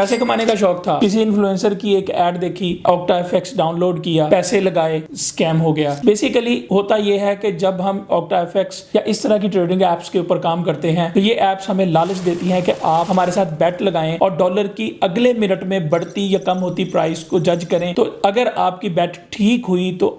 पैसे कमाने का शौक था, किसी इन्फ्लुएंसर की एक ऐड देखी, OctaFX डाउनलोड किया, पैसे लगाए, स्कैम हो गया। बेसिकली होता यह है कि जब हम OctaFX या इस तरह की ट्रेडिंग एप्स के ऊपर काम करते हैं तो ये एप्स हमें लालच देती हैं कि आप हमारे साथ बेट लगाएं और डॉलर की अगले मिनट में बढ़ती या कम होती प्राइस को जज करें। तो अगर आपकी बेट ठीक हुई तो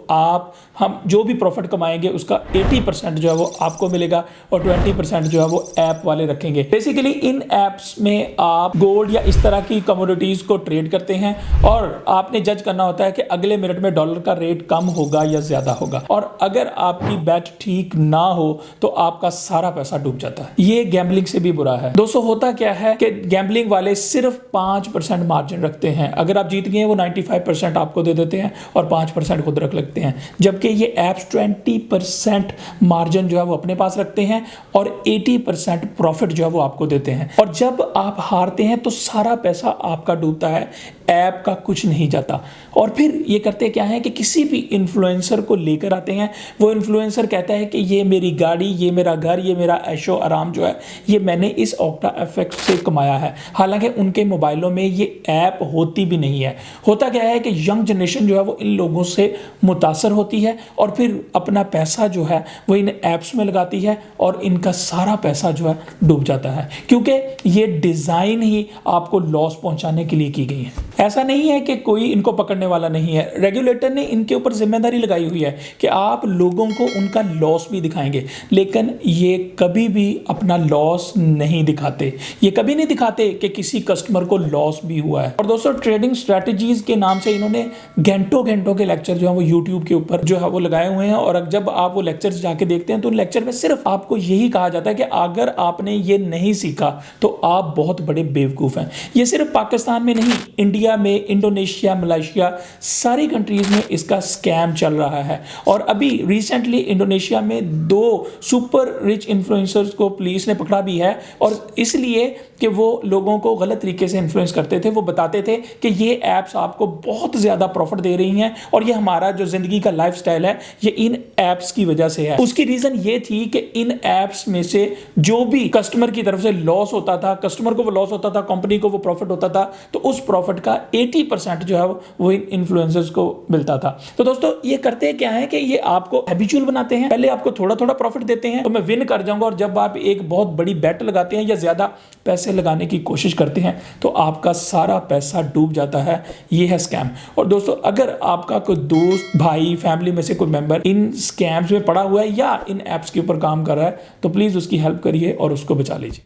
हम जो भी प्रॉफिट कमाएंगे उसका 80% जो है वो आपको मिलेगा और 20% जो है वो ऐप वाले रखेंगे। बेसिकली इन एप्स में आप गोल्ड या इस तरह की कमोडिटीज को ट्रेड करते हैं और आपने जज करना होता है कि अगले मिनट में डॉलर का रेट कम होगा या ज्यादा होगा, और अगर आपकी बेट ठीक ना हो तो आपका सारा पैसा डूब जाता है। ये गैम्बलिंग से भी बुरा है। दोस्तों होता क्या है कि गैम्बलिंग वाले सिर्फ 5% मार्जिन रखते हैं। अगर आप जीत गए वो 95% आपको दे देते हैं और 5% खुद रख लेते हैं, जबकि ये एप्स 20% मार्जिन जो है वो अपने पास रखते हैं और 80% प्रॉफिट जो है वो आपको देते हैं। और जब आप हारते हैं तो सारा पैसा आपका डूबता है, ऐप का कुछ नहीं जाता। और फिर ये करते क्या है कि किसी भी इन्फ्लुएंसर को लेकर आते हैं, वो इन्फ्लुएंसर कहता है कि ये मेरी गाड़ी, ये मेरा घर, ये मेरा ऐशो आराम जो है ये मैंने इस OctaFX से कमाया है। हालांकि उनके मोबाइलों में ये ऐप होती भी नहीं है। होता क्या है कि यंग जनरेशन जो है वो इन लोगों से मुतासर होती है और फिर अपना पैसा जो है वो इन ऐप्स में लगाती है और इनका सारा पैसा जो है डूब जाता है, क्योंकि ये डिज़ाइन ही आपको लॉस पहुंचाने के लिए की गई है। ऐसा नहीं है कि कोई इनको पकड़ने वाला नहीं है, रेगुलेटर ने इनके ऊपर जिम्मेदारी लगाई हुई है कि आप लोगों को उनका लॉस भी दिखाएंगे, लेकिन ये कभी भी अपना लॉस नहीं दिखाते। ये कभी नहीं दिखाते कि किसी कस्टमर को लॉस भी हुआ है। और दोस्तों ट्रेडिंग स्ट्रेटजीज के नाम से इन्होंने घंटों घंटों के लेक्चर जो है वो यूट्यूब के ऊपर जो है वो लगाए हुए हैं, और जब आप वो लेक्चर्स जाके देखते हैं तो लेक्चर में सिर्फ आपको यही कहा जाता है कि अगर आपने ये नहीं सीखा तो आप बहुत बड़े बेवकूफ हैं। ये सिर्फ पाकिस्तान में नहीं, इंडिया में, इंडोनेशिया, मलेशिया, सारी कंट्रीज में इसका स्कैम चल रहा है। और अभी रिसेंटली इंडोनेशिया में 2 सुपर रिच इन्फ्लुएंसर्स को पुलिस ने पकड़ा भी है, और इसलिए कि वो लोगों को गलत तरीके से इन्फ्लुएंस करते थे। वो बताते थे कि ये ऐप्स आपको बहुत ज्यादा प्रॉफिट दे रही हैं और ये हमारा जो जिंदगी का लाइफस्टाइल है ये इन ऐप्स की वजह से है। उसकी रीजन ये थी कि इन ऐप्स में से जो भी कस्टमर की तरफ से लॉस होता था, कस्टमर को वो लॉस होता था, कंपनी को वो प्रॉफिट होता था, तो उस प्रॉफिट का 80% जो है वो इन इन्फ्लुएंसर्स को मिलता था। तो दोस्तों ये करते क्या है कि ये आपको हैबिचुअल बनाते हैं। पहले आपको थोड़ा थोड़ा प्रॉफिट देते हैं तो मैं विन कर जाऊंगा, और जब आप एक बहुत बड़ी बेट लगाते हैं या ज्यादा पैसे लगाने की कोशिश करते हैं तो आपका सारा पैसा डूब जाता है। ये है स्कैम। और दोस्तों अगर आपका कोई दोस्त, भाई, फैमिली में से कोई मेंबर इन स्कैम्स में पड़ा हुआ है या इन ऐप्स के ऊपर काम कर रहा है तो प्लीज उसकी हेल्प करिए और उसको बचा लीजिए।